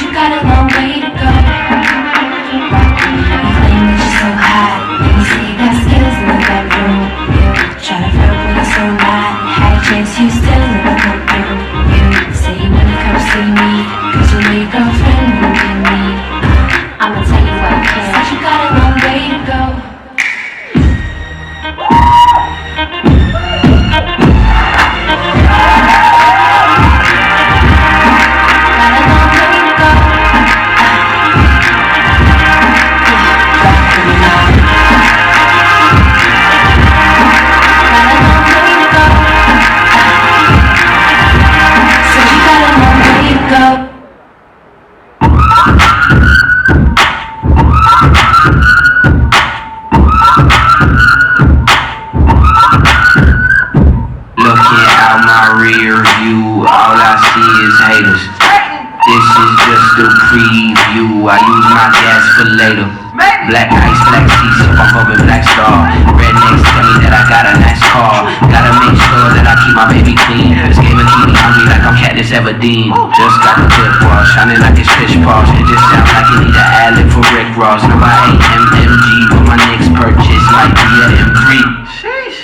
you got a long way to go. You claim that you're so hot, and you say you got skills in the bedroom. You try to flirt when you're so not. Had a chance, you still never come through. You say you wanna come see me, cause you know your girlfriend won't be me. I'ma tell you what, kid, but you got a long way to go. All I see is haters. This is just a preview. I use my gas for later. Black ice, black sea, so I'm hoping black star. Rednecks tell me that I got a nice car. Gotta make sure that I keep my baby clean. This game will keep me hungry like I'm Katniss Everdeen. Just got the lip wash, shining like it's fish paws. It just sounds like you need an ad-lib for Rick Ross. No, I ain't MMG, but my next purchase might be a M3.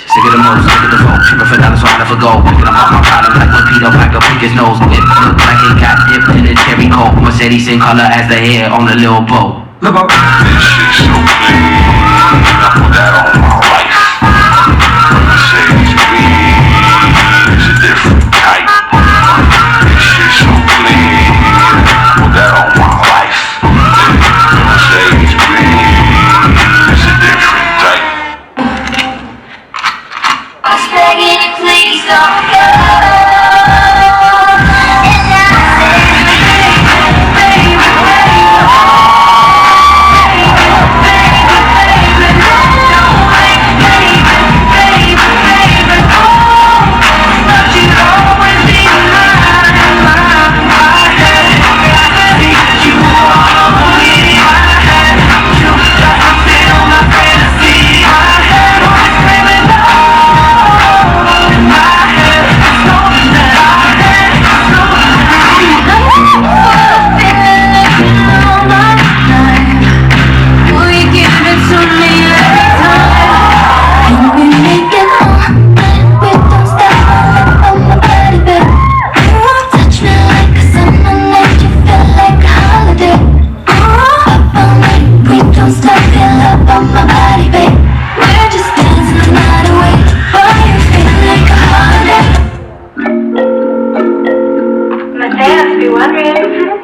Sick of the most, sick of the phone, tripping for dollars, so I never go. Picking up all my problems like when Peter Piper pick his nose. It look like it got dipped in a cherry coke. Mercedes same color as the hair on a little boat. Look up. This shit's so clean, I put that on my life. Mercedes Benz is a different type. This shit's so clean, put that on my life. Mercedes Benz is a different type. I was begging you, please don't go.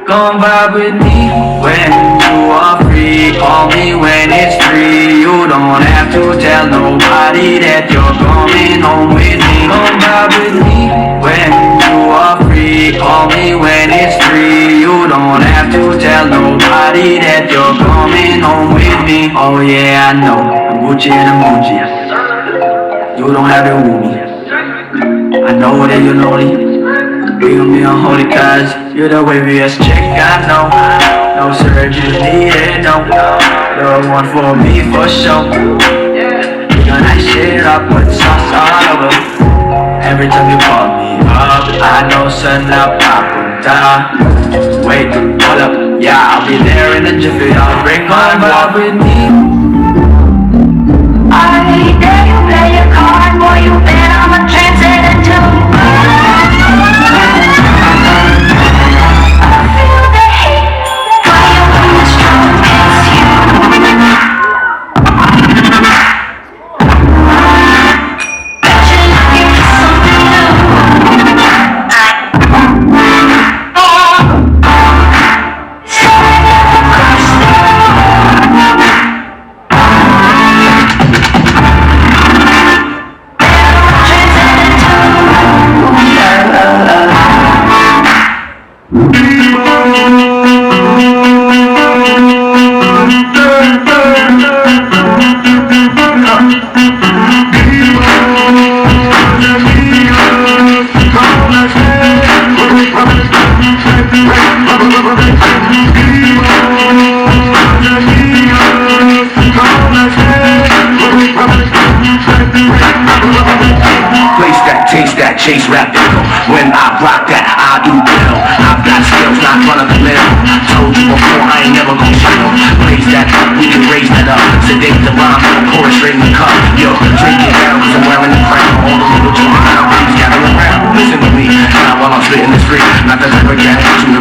Come vibe with me when you are free. Call me when it's free. You don't have to tell nobody that you're coming home with me. Come vibe with me when you are free. Call me when it's free. You don't have to tell nobody that you're coming home with me. Oh yeah, I know, I'm Gucci and I'm Gucci. You don't have to woo me. I know that you're lonely. We gon' be unholy cause you're the waviest chick I know. No surgery needed, no. You're one for me for sure. We gon' nice shit up, put sauce all over. Every time you call me up, I know son up, down. Wait, hold up, yeah, I'll be there in a jiffy. I'll bring my vibe with me. I dare you play your card, boy, you bet I'm a trendsetter too. Chase rap, when I rock that, I do well. I've got skills, not run of the mill.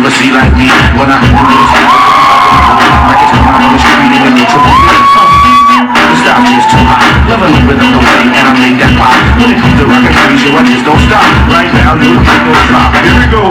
never see like me. When I do this, like it's come out on the street in the triple B. The style is too hot. Loving the rhythm, the way, and I make that pop. When it comes to rockin' crazy, I just don't stop. Right now, new people drop. Here we go.